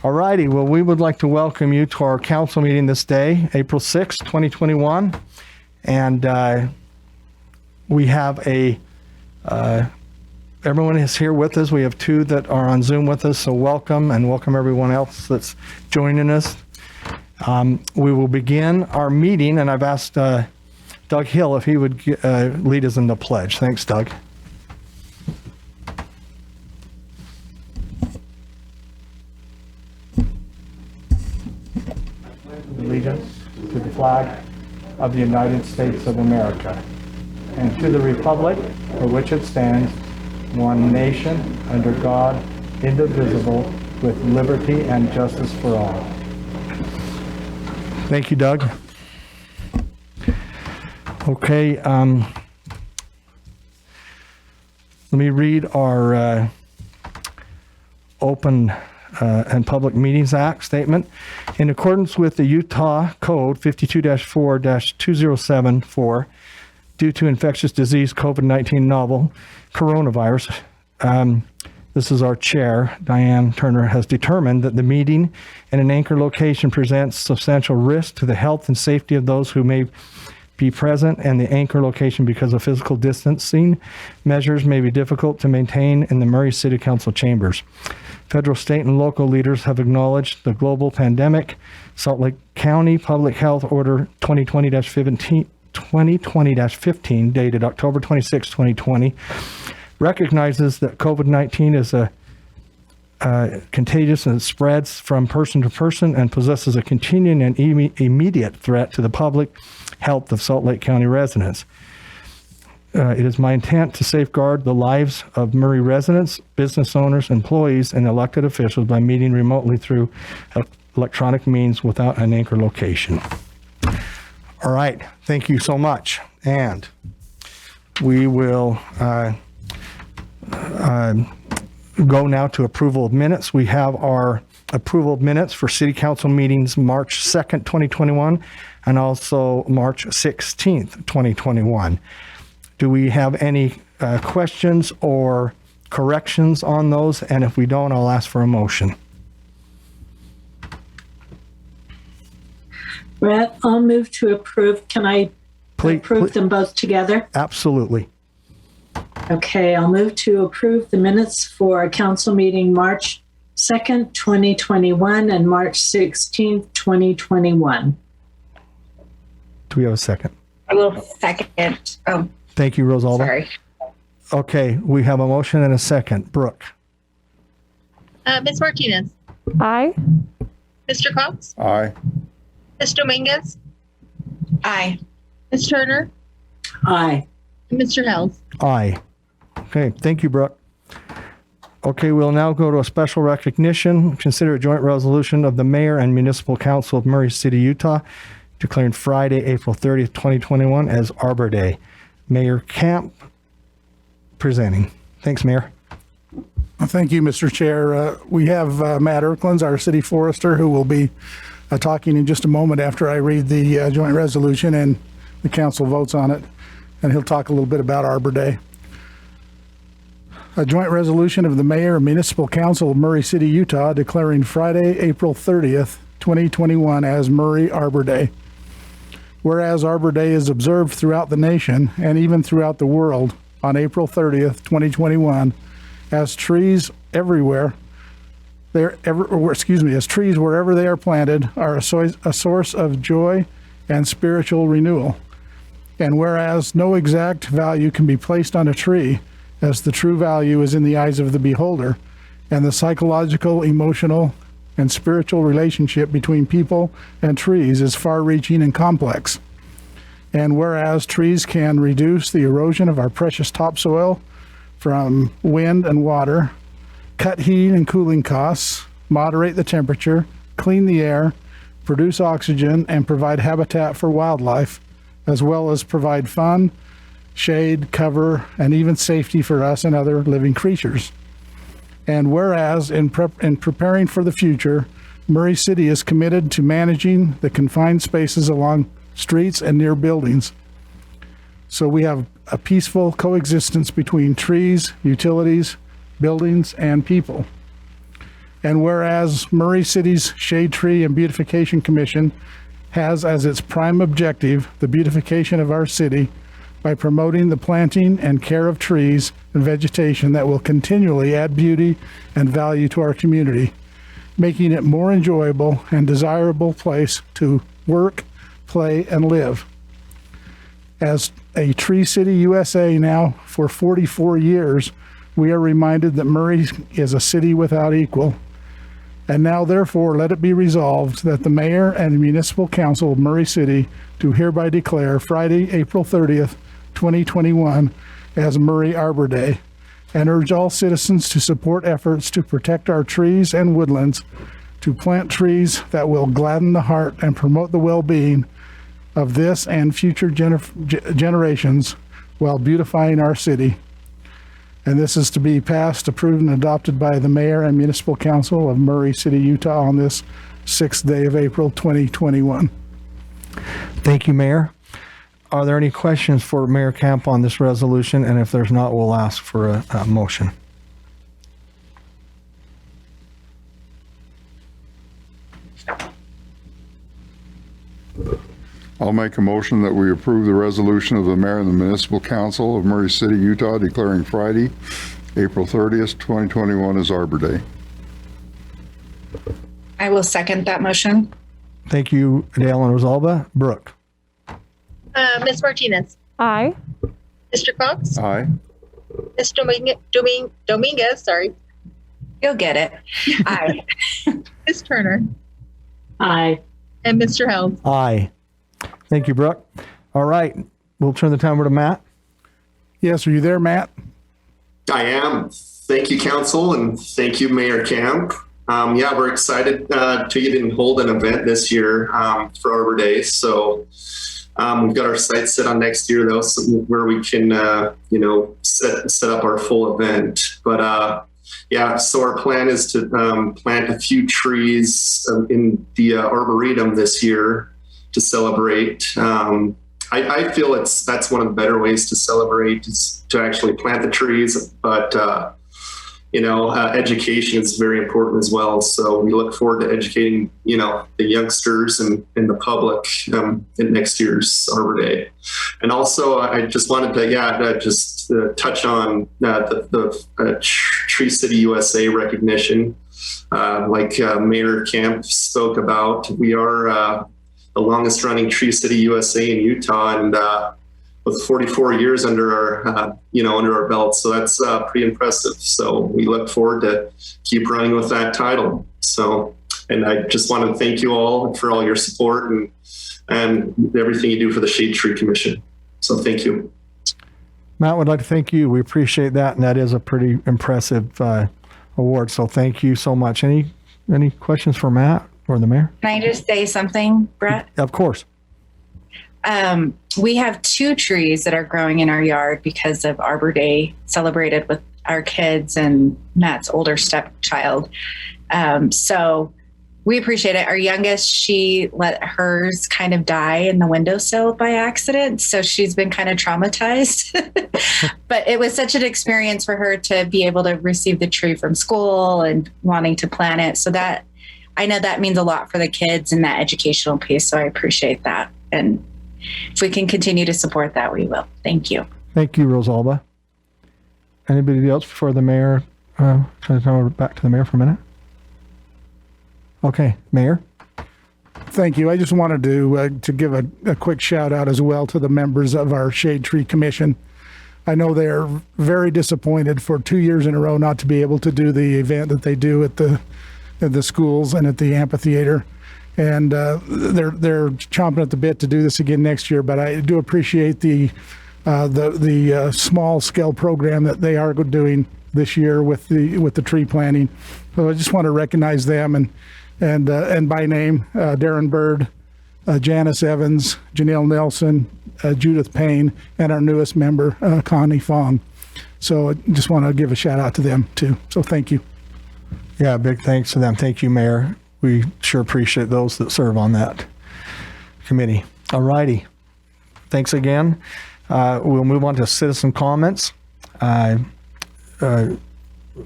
All righty. Well, we would like to welcome you to our council meeting this day, April 6, 2021. And we have everyone is here with us. We have two that are on Zoom with us, so welcome, and welcome everyone else that's joining us. We will begin our meeting, and I've asked Doug Hill if he would lead us in the pledge. Thanks, Doug. Allegiance to the flag of the United States of America and to the republic for which it stands, one nation, under God, indivisible, with liberty and justice for all. Thank you, Doug. Okay, let me read our Open and Public Meetings Act statement. In accordance with the Utah Code 52-4-2074, due to infectious disease COVID-19 novel coronavirus, this is our chair, Diane Turner, has determined that the meeting in an anchor location presents substantial risk to the health and safety of those who may be present, and the anchor location, because of physical distancing measures, may be difficult to maintain in the Murray City Council chambers. Federal, state, and local leaders have acknowledged the global pandemic. Salt Lake County Public Health Order 2020-15, dated October 26, 2020, recognizes that COVID-19 is contagious and spreads from person to person and possesses a continuing and immediate threat to the public health of Salt Lake County residents. It is my intent to safeguard the lives of Murray residents, business owners, employees, and elected officials by meeting remotely through electronic means without an anchor location. All right, thank you so much. And we will go now to approval of minutes. We have our approval of minutes for City Council meetings March 2nd, 2021, and also March 16th, 2021. Do we have any questions or corrections on those? And if we don't, I'll ask for a motion. Brett, I'll move to approve. Can I approve them both together? Absolutely. Okay, I'll move to approve the minutes for council meeting March 2nd, 2021 and March 16th, 2021. Do we have a second? I will second. Oh, thank you, Rosalba. sorry. Okay, we have a motion and a second. Brooke? Ms. Martinez? Aye. Mr. Cox? Aye. Ms. Dominguez? Aye. Ms. Turner? Aye. And Mr. Hells? Aye. Okay, thank you, Brooke. Okay, we'll now go to a special recognition. Consider a joint resolution of the Mayor and Municipal Council of Murray City, Utah, declaring Friday, April 30th, 2021 as Arbor Day. Mayor Camp presenting. Thanks, Mayor. Thank you, Mr. Chair. We have Matt Erklins, our city forester, who will be talking in just a moment after I read the joint resolution and the council votes on it, and he'll talk a little bit about Arbor Day. A joint resolution of the Mayor and Municipal Council of Murray City, Utah, declaring Friday, April 30th, 2021 as Murray Arbor Day. Whereas Arbor Day is observed throughout the nation and even throughout the world on April 30th, 2021, as trees everywhere, as trees wherever they are planted are a source of joy and spiritual renewal. And whereas no exact value can be placed on a tree, as the true value is in the eyes of the beholder, and the psychological, emotional, and spiritual relationship between people and trees is far-reaching and complex. And whereas trees can reduce the erosion of our precious topsoil from wind and water, cut heat and cooling costs, moderate the temperature, clean the air, produce oxygen, and provide habitat for wildlife, as well as provide fun, shade, cover, and even safety for us and other living creatures. And whereas in preparing for the future, Murray City is committed to managing the confined spaces along streets and near buildings. So we have a peaceful coexistence between trees, utilities, buildings, and people. And whereas Murray City's Shade Tree and Beautification Commission has as its prime objective the beautification of our city by promoting the planting and care of trees and vegetation that will continually add beauty and value to our community, making it more enjoyable and desirable place to work, play, and live. As a Tree City USA now for 44 years, we are reminded that Murray is a city without equal. And now, therefore, let it be resolved that the mayor and municipal council of Murray City do hereby declare Friday, April 30th, 2021 as Murray Arbor Day, and urge all citizens to support efforts to protect our trees and woodlands, to plant trees that will gladden the heart and promote the well-being of this and future generations while beautifying our city. And this is to be passed, approved, and adopted by the mayor and municipal council of Murray City, Utah on this 6th day of April, 2021. Thank you, Mayor. Are there any questions for Mayor Camp on this resolution? And if there's not, we'll ask for a motion. I'll make a motion that we approve the resolution of the mayor and the municipal council of Murray City, Utah, declaring Friday, April 30th, 2021 as Arbor Day. I will second that motion. Thank you, Dale and Rosalba. Brooke? Ms. Martinez, Aye. Mr. Cox, Aye. Ms. Dominguez, sorry, You'll get it. Aye. Ms. Turner, Aye. and Mr. Held. Aye. Thank you, Brooke. All right, we'll turn the time over to Matt. Yes, are you there, Matt? I am. Thank you, Council, and thank you, Mayor Camp. Yeah, we're excited to even hold an event this year for Arbor Day. So we've got our sights set on next year, though, so where we can, set up our full event. But yeah, so our plan is to plant a few trees in the Arboretum this year to celebrate. I feel that's one of the better ways to celebrate is to actually plant the trees, but education is very important as well. So we look forward to educating, the youngsters and the public in next year's Arbor Day. And also, I just wanted to touch on the Tree City USA recognition. Like Mayor Camp spoke about, we are the longest running Tree City USA in Utah, and with 44 years under our belt. So that's pretty impressive. So we look forward to keep running with that title. So, and I just want to thank you all for all your support and everything you do for the Shade Tree Commission. So thank you. Matt would like to thank you. We appreciate that, and that is a pretty impressive award. So thank you so much. Any questions for Matt or the mayor? Can I just say something, Brett? Of course. We have 2 trees that are growing in our yard because of Arbor Day celebrated with our kids and Matt's older stepchild. So we appreciate it. Our youngest, she let hers kind of die in the windowsill by accident. So she's been kind of traumatized. But it was such an experience for her to be able to receive the tree from school and wanting to plant it. So that, I know that means a lot for the kids and that educational piece. So I appreciate that. And if we can continue to support that, we will. Thank you. Thank you, Rosalba. Anybody else before the mayor? Can I turn it back to the mayor for a minute? Okay, Mayor. Thank you. I just wanted to give a quick shout out as well to the members of our Shade Tree Commission. I know they're very disappointed for 2 years in a row not to be able to do the event that they do at the schools and at the amphitheater. And they're chomping at the bit to do this again next year. But I do appreciate the small scale program that they are doing this year with the tree planting. So I just want to recognize them and by name, Darren Bird, Janice Evans, Janelle Nelson, Judith Payne, and our newest member, Connie Fong. So I just want to give a shout out to them too. So thank you. Yeah, big thanks to them. Thank you, Mayor. We sure appreciate those that serve on that committee. All righty. Thanks again. We'll move on to citizen comments.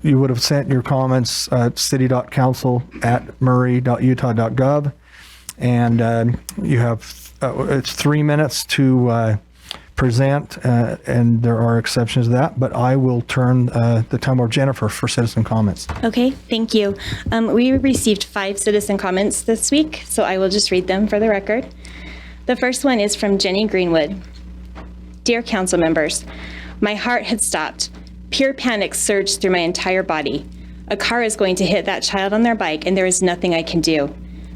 you would have sent your comments at city.council@murray.utah.gov. And you have, it's 3 minutes to present, and there are exceptions to that, but I will turn the time over to Jennifer for citizen comments. Okay, thank you. We received 5 citizen comments this week, so I will just read them for the record. The first one is from Jenny Greenwood. Dear council members, my heart had stopped. Pure panic surged through my entire body. A car is going to hit that child on their bike, and there is nothing I can do.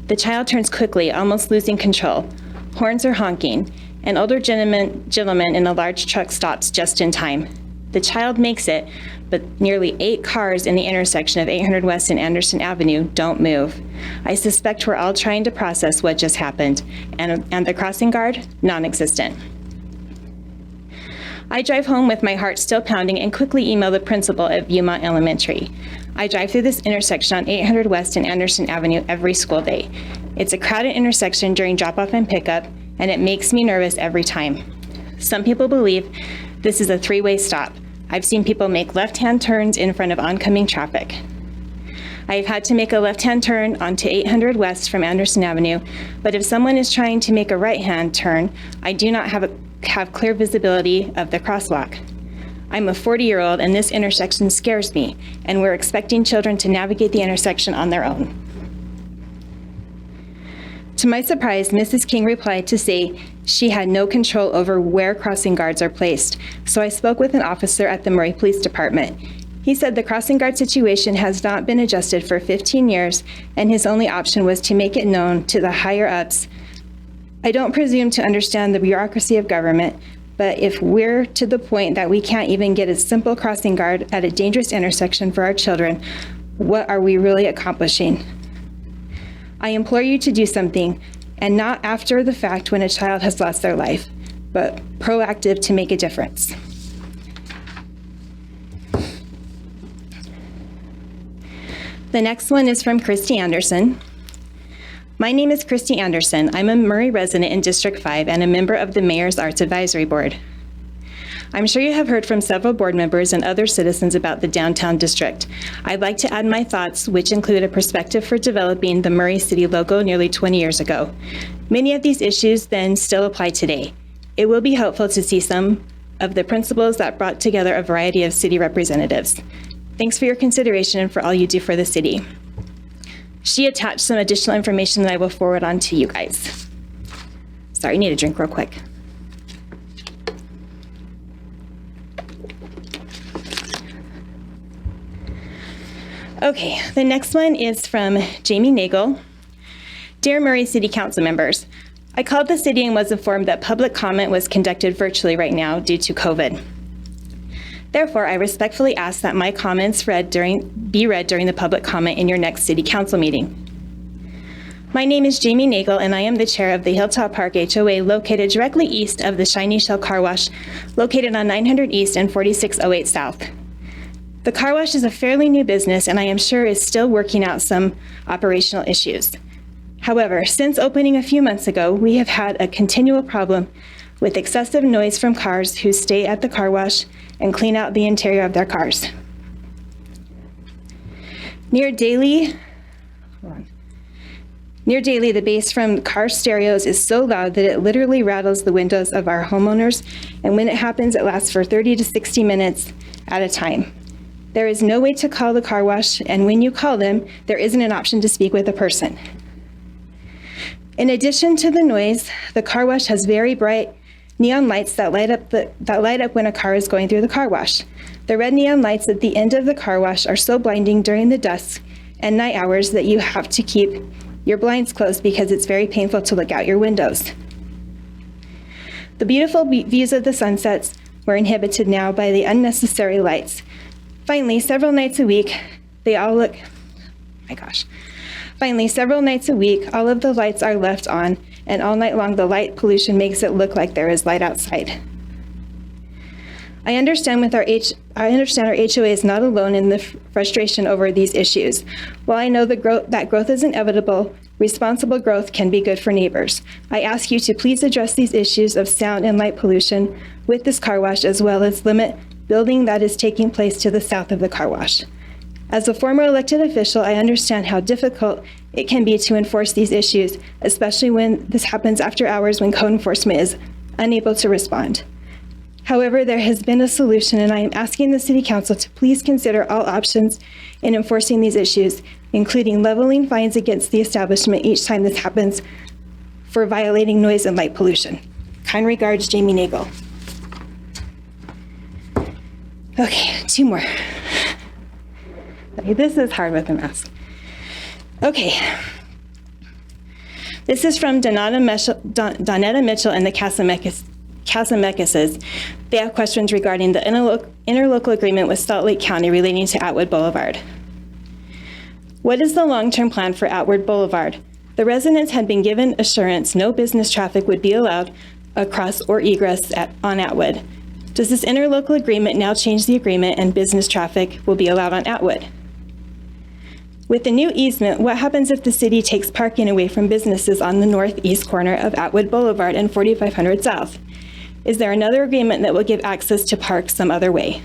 The child turns quickly, almost losing control. Horns are honking. An older gentleman in a large truck stops just in time. The child makes it, but nearly 8 cars in the intersection of 800 West and Anderson Avenue don't move. I suspect we're all trying to process what just happened, and the crossing guard, non-existent. I drive home with my heart still pounding and quickly email the principal at Viewmont Elementary. I drive through this intersection on 800 West and Anderson Avenue every school day. It's a crowded intersection during drop-off and pickup, and it makes me nervous every time. Some people believe this is a 3-way stop. I've seen people make left-hand turns in front of oncoming traffic. I've had to make a left-hand turn onto 800 West from Anderson Avenue, but if someone is trying to make a right-hand turn, I do not have clear visibility of the crosswalk. I'm a 40-year-old, and this intersection scares me, and we're expecting children to navigate the intersection on their own. To my surprise, Mrs. King replied to say she had no control over where crossing guards are placed, so I spoke with an officer at the Murray Police Department. He said the crossing guard situation has not been adjusted for 15 years, and his only option was to make it known to the higher-ups. I don't presume to understand the bureaucracy of government, but if we're to the point that we can't even get a simple crossing guard at a dangerous intersection for our children, what are we really accomplishing? I implore you to do something, and not after the fact when a child has lost their life, but proactive to make a difference. The next one is from Christy Anderson. My name is Christy Anderson. I'm a Murray resident in District 5 and a member of the Mayor's Arts Advisory Board. I'm sure you have heard from several board members and other citizens about the downtown district. I'd like to add my thoughts, which include a perspective for developing the Murray City logo nearly 20 years ago. Many of these issues then still apply today. It will be helpful to see some of the principles that brought together a variety of city representatives. Thanks for your consideration and for all you do for the city. She attached some additional information that I will forward on to you guys. Sorry, I need a drink real quick. Okay, the next one is from Jamie Nagel. Dear Murray City Council members, I called the city and was informed that public comment was conducted virtually right now due to COVID. Therefore, I respectfully ask that my comments be read during the public comment in your next city council meeting. My name is Jamie Nagel, and I am the chair of the Hilltop Park HOA located directly east of the Shiny Shell Car Wash, located on 900 East and 4608 South. The car wash is a fairly new business, and I am sure is still working out some operational issues. However, since opening a few months ago, we have had a continual problem with excessive noise from cars who stay at the car wash and clean out the interior of their cars. Near daily, the bass from car stereos is so loud that it literally rattles the windows of our homeowners, and when it happens, it lasts for 30 to 60 minutes at a time. There is no way to call the car wash, and when you call them, there isn't an option to speak with a person. In addition to the noise, the car wash has very bright neon lights that light up when a car is going through the car wash. The red neon lights at the end of the car wash are so blinding during the dusk and night hours that you have to keep your blinds closed because it's very painful to look out your windows. The beautiful views of the sunsets were inhibited now by the unnecessary lights. Finally, several nights a week, all of the lights are left on, and all night long the light pollution makes it look like there is light outside. I understand our HOA is not alone in the frustration over these issues. While I know that growth is inevitable, responsible growth can be good for neighbors. I ask you to please address these issues of sound and light pollution with this car wash, as well as limit building that is taking place to the south of the car wash. As a former elected official, I understand how difficult it can be to enforce these issues, especially when this happens after hours when code enforcement is unable to respond. However, there has been a solution, and I am asking the City Council to please consider all options in enforcing these issues, including leveling fines against the establishment each time this happens for violating noise and light pollution. Kind regards, Jamie Nagel. Okay, 2 more. Okay, this is hard with a mask. Okay. This is from Donetta Mitchell and the Casamakeses. They have questions regarding the interlocal agreement with Salt Lake County relating to Atwood Boulevard. What is the long-term plan for Atwood Boulevard? The residents had been given assurance no business traffic would be allowed across or egress on Atwood. Does this interlocal agreement now change the agreement and business traffic will be allowed on Atwood? With the new easement, what happens if the city takes parking away from businesses on the northeast corner of Atwood Boulevard and 4500 South? Is there another agreement that will give access to park some other way?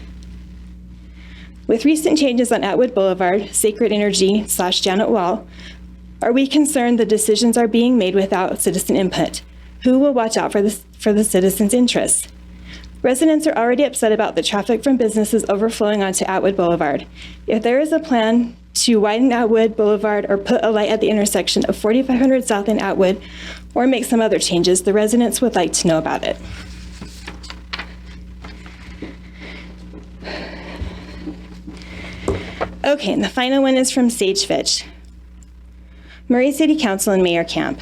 With recent changes on Atwood Boulevard, Sacred Energy / Janet Wall, are we concerned the decisions are being made without citizen input? Who will watch out for the citizens' interests? Residents are already upset about the traffic from businesses overflowing onto Atwood Boulevard. If there is a plan to widen Atwood Boulevard or put a light at the intersection of 4500 South and Atwood, or make some other changes, the residents would like to know about it. Okay, and the final one is from Sage Fitch. Murray City Council and Mayor Camp.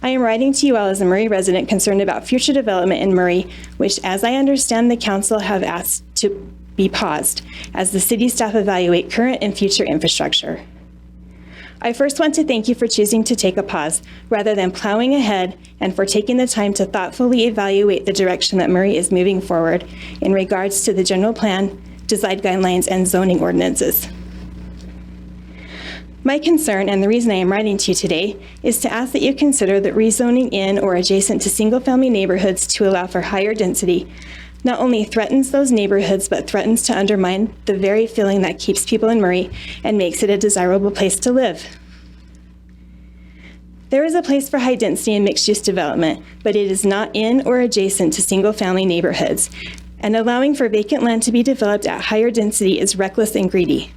I am writing to you all as a Murray resident concerned about future development in Murray, which, as I understand, the council have asked to be paused as the city staff evaluate current and future infrastructure. I first want to thank you for choosing to take a pause rather than plowing ahead, and for taking the time to thoughtfully evaluate the direction that Murray is moving forward in regards to the general plan, design guidelines, and zoning ordinances. My concern, and the reason I am writing to you today, is to ask that you consider that rezoning in or adjacent to single-family neighborhoods to allow for higher density not only threatens those neighborhoods, but threatens to undermine the very feeling that keeps people in Murray and makes it a desirable place to live. There is a place for high density and mixed-use development, but it is not in or adjacent to single-family neighborhoods, and allowing for vacant land to be developed at higher density is reckless and greedy.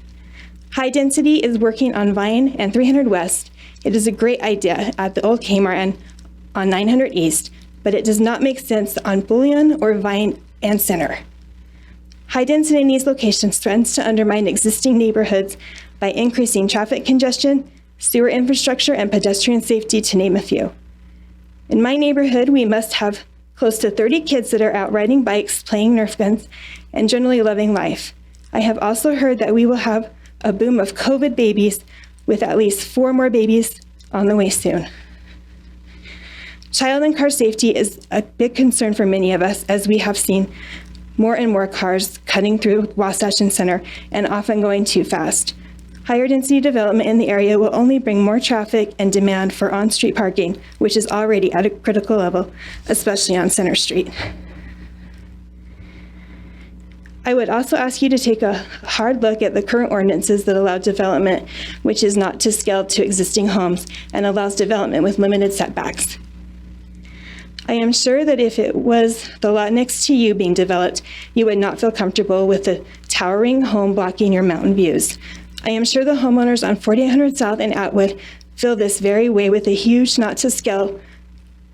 High density is working on Vine and 300 West. It is a great idea at the old Kmart and on 900 East, but it does not make sense on Bullion or Vine and Center. High density in these locations threatens to undermine existing neighborhoods by increasing traffic congestion, sewer infrastructure, and pedestrian safety, to name a few. In my neighborhood, we must have close to 30 kids that are out riding bikes, playing Nerf guns, and generally loving life. I have also heard that we will have a boom of COVID babies, with at least 4 more babies on the way soon. Child and car safety is a big concern for many of us, as we have seen more and more cars cutting through Wasatch and Center and often going too fast. Higher density development in the area will only bring more traffic and demand for on-street parking, which is already at a critical level, especially on Center Street. I would also ask you to take a hard look at the current ordinances that allow development which is not to scale to existing homes and allows development with limited setbacks. I am sure that if it was the lot next to you being developed, you would not feel comfortable with the towering home blocking your mountain views. I am sure the homeowners on 4800 South and Atwood feel this very way with a huge, not to scale,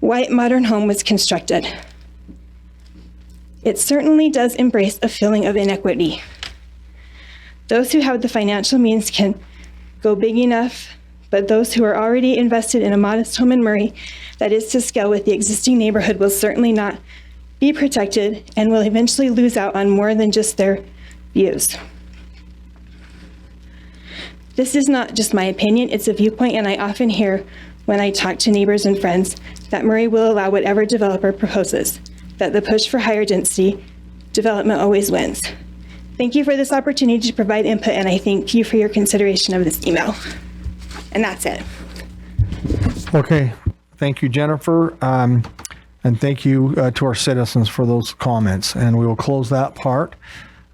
white modern home was constructed. It certainly does embrace a feeling of inequity. Those who have the financial means can go big enough, but those who are already invested in a modest home in Murray that is to scale with the existing neighborhood will certainly not be protected and will eventually lose out on more than just their views. This is not just my opinion, it's a viewpoint, and I often hear when I talk to neighbors and friends that Murray will allow whatever developer proposes, that the push for higher density development always wins. Thank you for this opportunity to provide input, and I thank you for your consideration of this email. And that's it. Okay, thank you, Jennifer, and thank you to our citizens for those comments. And we will close that part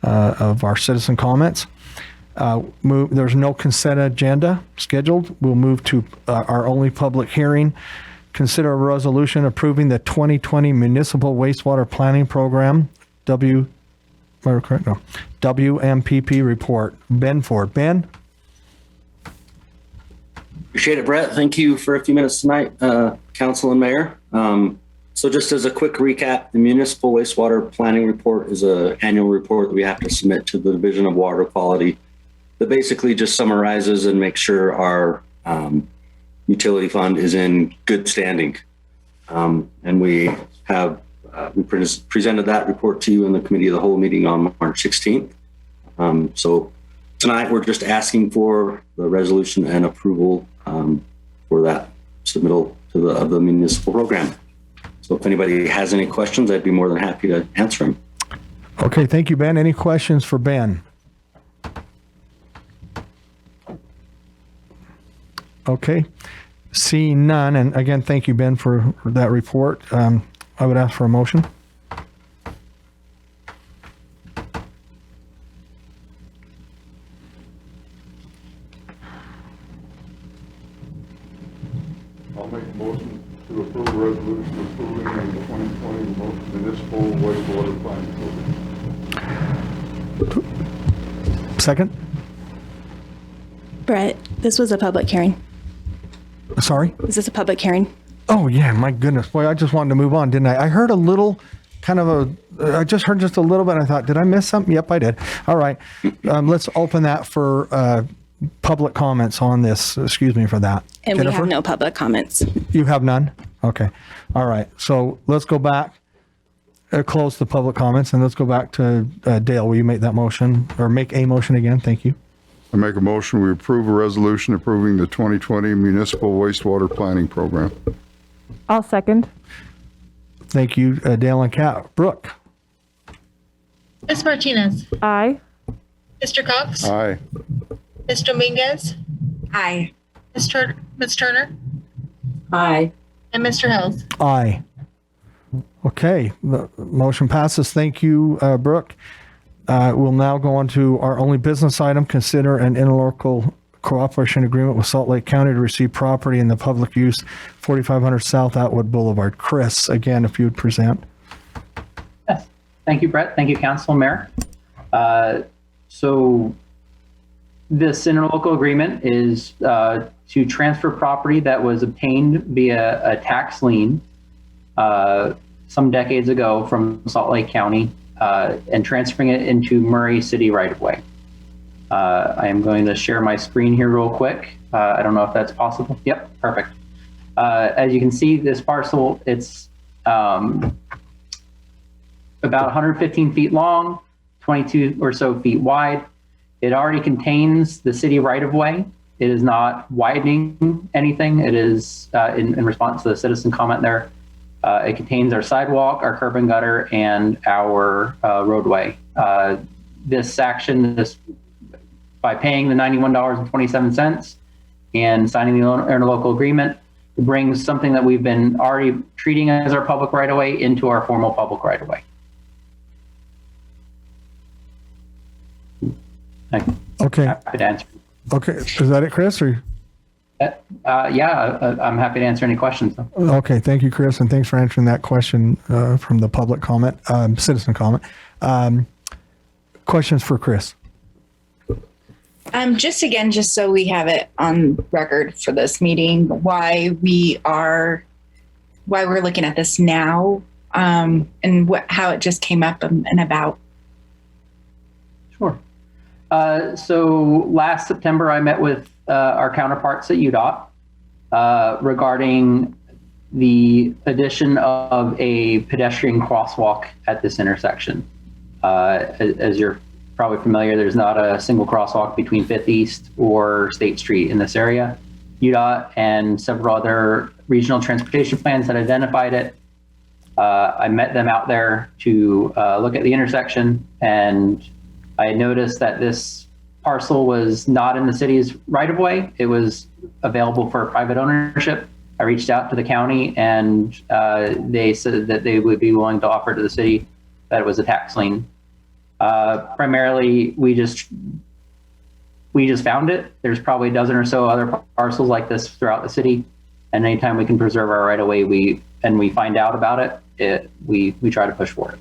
of our citizen comments. There's no consent agenda scheduled. We'll move to our only public hearing. Consider a resolution approving the 2020 Municipal Wastewater Planning Program, WMPP report. Ben Ford. Ben? Appreciate it, Brett. Thank you for a few minutes tonight, Council and Mayor. So just as a quick recap, the Municipal Wastewater Planning Report is an annual report that we have to submit to the Division of Water Quality that basically just summarizes and makes sure our utility fund is in good standing. And we presented that report to you in the Committee of the Whole meeting on March 16th. So tonight we're just asking for the resolution and approval for that submittal of the municipal program. So if anybody has any questions, I'd be more than happy to answer them. Okay, thank you, Ben. Any questions for Ben? Okay, seeing none, and again, thank you, Ben, for that report. I would ask for a motion. I'll make a motion to approve a resolution approving the 2020 municipal wastewater planning program. Second? Brett, this was a public hearing. Sorry? Is this a public hearing? Oh, yeah, my goodness. Boy, I just wanted to move on, didn't I? I heard a little, I just heard just a little bit. I thought, did I miss something? Yep, I did. All right. Let's open that for public comments on this. Excuse me for that. And Jennifer? we have no public comments. You have none? Okay. All right. So let's go back, close the public comments, and let's go back to Dale. Will you make that motion or make a motion again? Thank you. I make a motion we approve a resolution approving the 2020 municipal wastewater planning program. I'll second. Thank you, Dale and Kat. Brooke? Ms. Martinez, Aye. Mr. Cox, Aye. Ms. Dominguez, Aye. Ms. Turner, Aye. and Mr. Held. Aye. Okay, the motion passes. Thank you, Brooke. We'll now go on to our only business item, consider an interlocal cooperation agreement with Salt Lake County to receive property in the public use 4500 South Atwood Boulevard. Chris, again, if you would present. Yes. Thank you, Brett. Thank you, Council and Mayor. So this interlocal agreement is to transfer property that was obtained via a tax lien some decades ago from Salt Lake County and transferring it into Murray City right-of-way. I am going to share my screen here real quick. I don't know if that's possible. Yep, perfect. As you can see, this parcel, it's about 115 feet long, 22 or so feet wide. It already contains the city right-of-way. It is not widening anything. It is, in response to the citizen comment there, it contains our sidewalk, our curb and gutter, and our roadway. This action, by paying the $91.27 and signing the interlocal agreement, it brings something that we've been already treating as our public right-of-way into our formal public right-of-way. Okay. Happy to answer. Okay. Is that it, Chris? Or? Yeah, I'm happy to answer any questions. Okay. Thank you, Chris. And thanks for answering that question from the public comment, citizen comment. Questions for Chris? Just so we have it on record for this meeting, why we're looking at this now, and how it just came up and about. Sure. So last September, I met with our counterparts at UDOT regarding the addition of a pedestrian crosswalk at this intersection. As you're probably familiar, there's not a single crosswalk between 5th East or State Street in this area. UDOT and several other regional transportation plans had identified it. I met them out there to look at the intersection, and I noticed that this parcel was not in the city's right-of-way. It was available for private ownership. I reached out to the county, and they said that they would be willing to offer to the city that it was a tax lien. Primarily, we just we just found it. There's probably a dozen or so other parcels like this throughout the city. And anytime we can preserve our right of way, we find out about it, we try to push for it.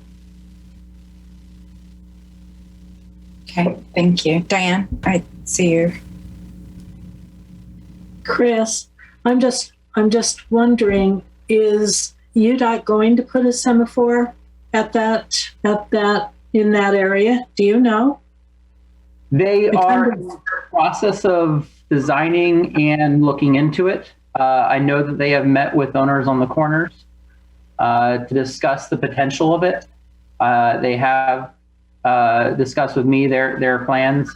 Okay, thank you. Diane, I see you. Chris, I'm just wondering, is UDOT going to put a semaphore in that area? Do you know? They are in the process of designing and looking into it. I know that they have met with owners on the corners to discuss the potential of it. They have discussed with me their plans.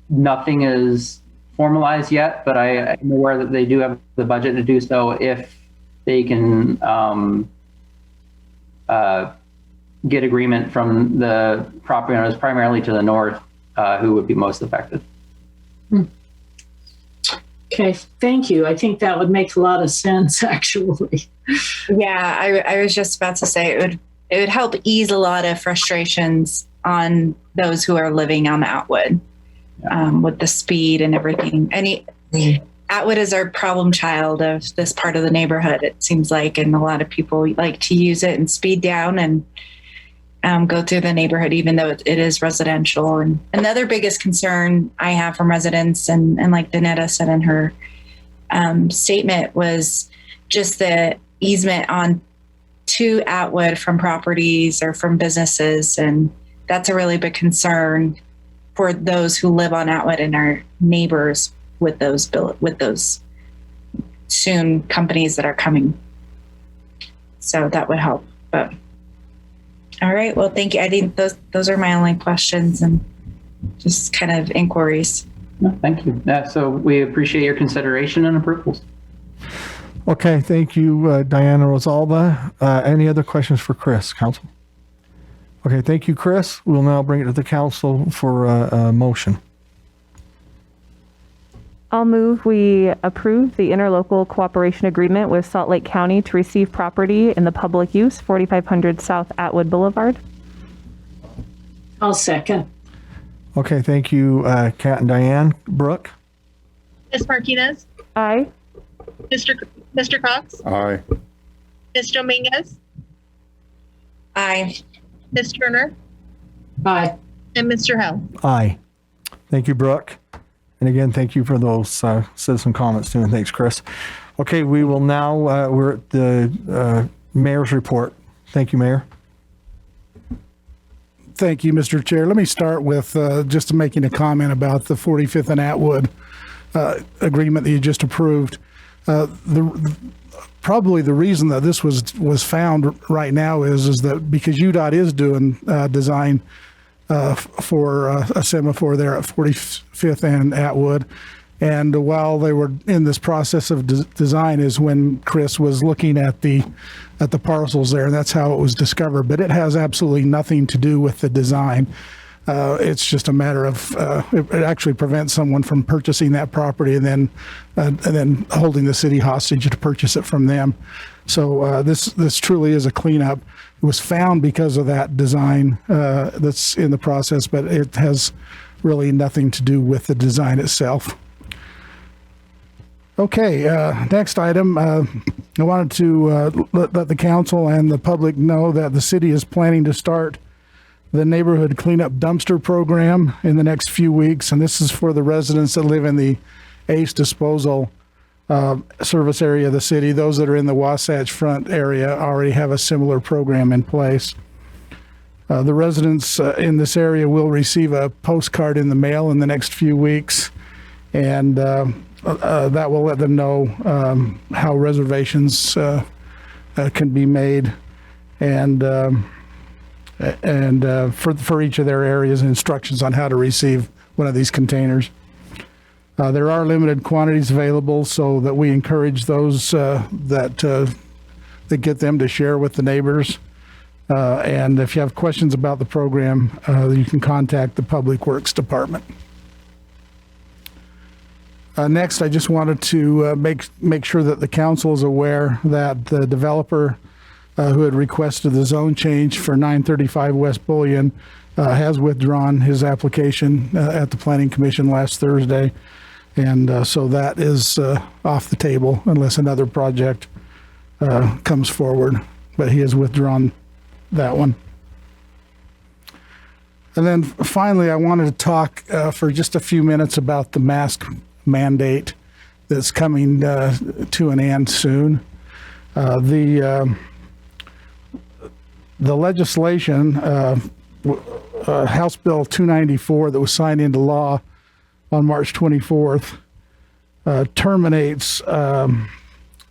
Nothing is formalized yet, but I'm aware that they do have the budget to do so if they can get agreement from the property owners, primarily to the north, who would be most affected. Okay, thank you. I think that would make a lot of sense, actually. Yeah, I was just about to say it would help ease a lot of frustrations on those who are living on Atwood with the speed and everything. Atwood is our problem child of this part of the neighborhood, it seems like, and a lot of people like to use it and speed down and go through the neighborhood, even though it is residential. And another biggest concern I have from residents, and like Danetta said in her statement, was just the easement on to Atwood from properties or from businesses. And that's a really big concern for those who live on Atwood and our neighbors with those soon companies that are coming. So that would help. But all right, well, thank you. I think those are my only questions and just kind of inquiries. No, thank you. So we appreciate your consideration and approvals. Okay, thank you, Diana Rosalba. Any other questions for Chris, council? Okay, thank you, Chris. We'll now bring it to the council for a motion. I'll move we approve the interlocal cooperation agreement with Salt Lake County to receive property in the public use, 4500 South Atwood Boulevard. I'll second. Okay, thank you, Kat and Diane. Brooke? Ms. Martinez, Aye. Mr. Cox, Aye. Ms. Dominguez, Aye. Ms. Turner, Aye. and Mr. Hell. Aye. Thank you, Brooke. And again, thank you for those citizen comments too, and thanks, Chris. Okay, we will now, we're at the mayor's report. Thank you, Mayor. Thank you, Mr. Chair. Let me start with just making a comment about the 45th and Atwood agreement that you just approved. Probably the reason that this was found right now is that because UDOT is doing design for a semaphore there at 45th and Atwood. And while they were in this process of design is when Chris was looking at the parcels there, and that's how it was discovered. But it has absolutely nothing to do with the design. It's just a matter of it actually prevents someone from purchasing that property and then holding the city hostage to purchase it from them. So this truly is a cleanup. It was found because of that design that's in the process, but it has really nothing to do with the design itself. Okay, next item. I wanted to let the council and the public know that the city is planning to start the neighborhood cleanup dumpster program in the next few weeks, and this is for the residents that live in the Ace Disposal service area of the city. Those that are in the Wasatch Front area already have a similar program in place. The residents in this area will receive a postcard in the mail in the next few weeks, and that will let them know how reservations can be made, and for each of their areas, and instructions on how to receive one of these containers. There are limited quantities available, so that we encourage those that get them to share with the neighbors. And if you have questions about the program, you can contact the Public Works Department. Next, I just wanted to make sure that the council is aware that the developer who had requested the zone change for 935 West Bullion has withdrawn his application at the Planning Commission last Thursday. And so that is off the table unless another project comes forward. But he has withdrawn that one. And then finally, I wanted to talk for just a few minutes about the mask mandate that's coming to an end soon. The legislation, House Bill 294 that was signed into law on March 24th, terminates the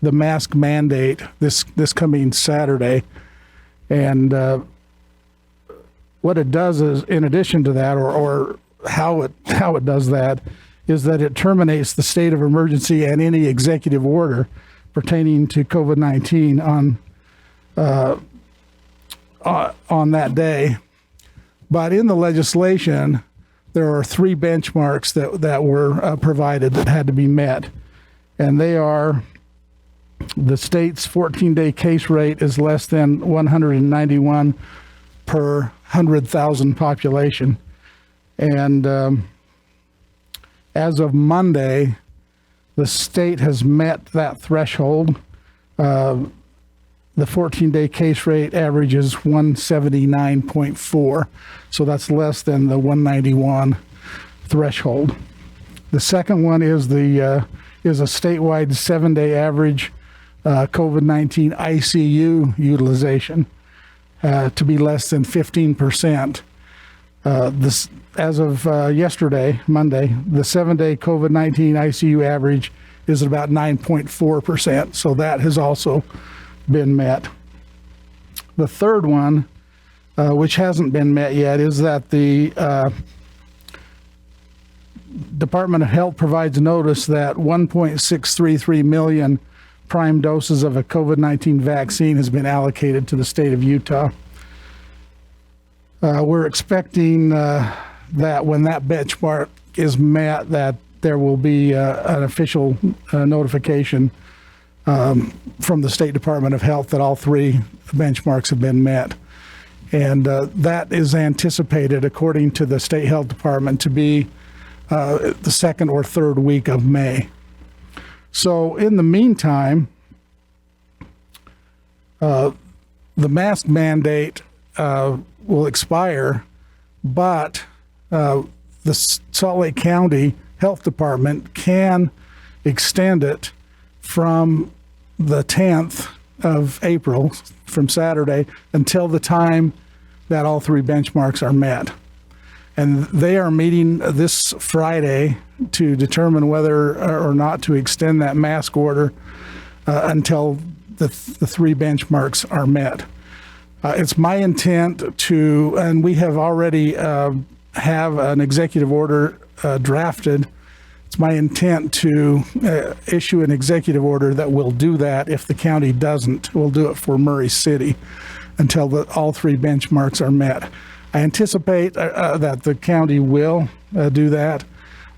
mask mandate this coming Saturday. And what it does is, in addition to that, or how it does that, is that it terminates the state of emergency and any executive order pertaining to COVID-19 on that day. But in the legislation, there are 3 benchmarks that were provided that had to be met. And they are: the state's 14-day case rate is less than 191 per 100,000 population. And as of Monday, the state has met that threshold. The 14-day case rate averages 179.4, so that's less than the 191 threshold. The second one is a statewide 7-day average COVID-19 ICU utilization to be less than 15%. As of yesterday, Monday, the 7-day COVID-19 ICU average is about 9.4%, so that has also been met. The third one, which hasn't been met yet, is that the Department of Health provides notice that 1.633 million prime doses of a COVID-19 vaccine has been allocated to the state of Utah. We're expecting that when that benchmark is met, that there will be an official notification from the State Department of Health that all 3 benchmarks have been met. And that is anticipated, according to the State Health Department, to be the 2nd or 3rd week of May. So in the meantime, the mask mandate will expire, but the Salt Lake County Health Department can extend it from the 10th of April, from Saturday, until the time that all 3 benchmarks are met. And they are meeting this Friday to determine whether or not to extend that mask order until the 3 benchmarks are met. It's my intent to, and we have already have an executive order drafted. It's my intent to issue an executive order that will do that. If the county doesn't, we'll do it for Murray City until all 3 benchmarks are met. I anticipate that the county will do that,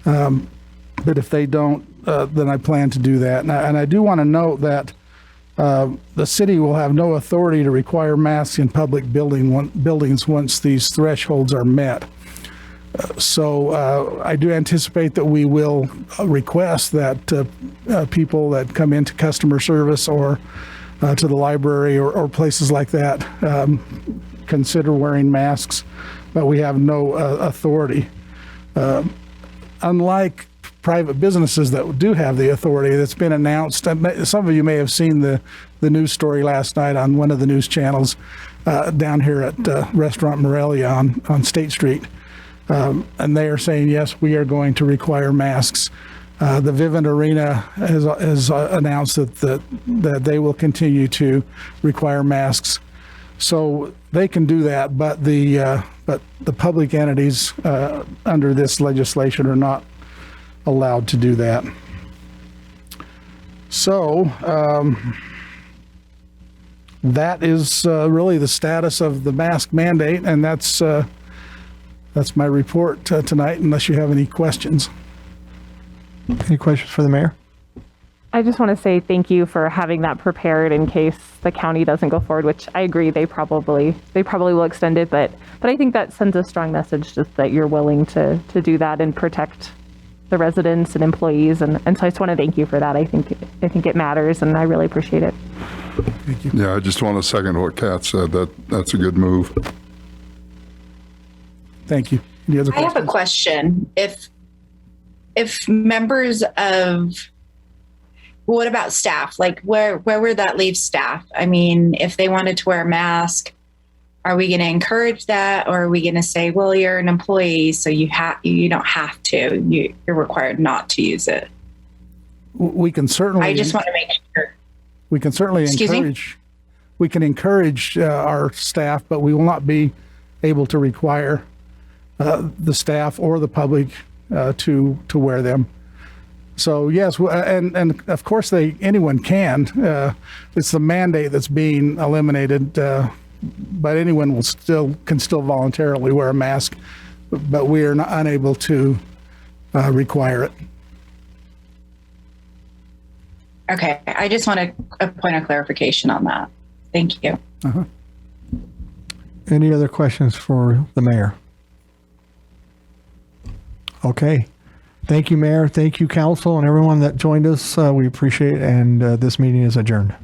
but if they don't, then I plan to do that. And I do want to note that the city will have no authority to require masks in public buildings once these thresholds are met. So I do anticipate that we will request that people that come into customer service or to the library or places like that consider wearing masks, but we have no authority. Unlike private businesses that do have the authority, that's been announced. Some of you may have seen the news story last night on one of the news channels down here at Restaurant Morelia on State Street. And they are saying, yes, we are going to require masks. The Vivint Arena has announced that they will continue to require masks. So they can do that, but the public entities under this legislation are not allowed to do that. So that is really the status of the mask mandate, and that's my report tonight, unless you have any questions. Any questions for the mayor? I just want to say thank you for having that prepared in case the county doesn't go forward, which I agree, they probably will extend it, but I think that sends a strong message just that you're willing to do that and protect the residents and employees. And so I just want to thank you for that. I think it matters, and I really appreciate it. Yeah, I just want to second what Kat said. That's a good move. Thank you. Any other I have a questions? question. If members of, what about staff? Like where would that leave staff? I mean, if they wanted to wear a mask, are we going to encourage that, or are we going to say, well, you're an employee, so you don't have to. You're required not to use it. We can certainly. I just want to make sure. We can certainly Excuse me? encourage. We can encourage our staff, but we will not be able to require the staff or the public to wear them. So yes, and of course anyone can. It's the mandate that's being eliminated, but anyone can still voluntarily wear a mask, but we are unable to require it. Okay, I just want a point of clarification on that. Thank you. Any other questions for the mayor? Okay. Thank you, Mayor. Thank you, council, and everyone that joined us. We appreciate it, and this meeting is adjourned.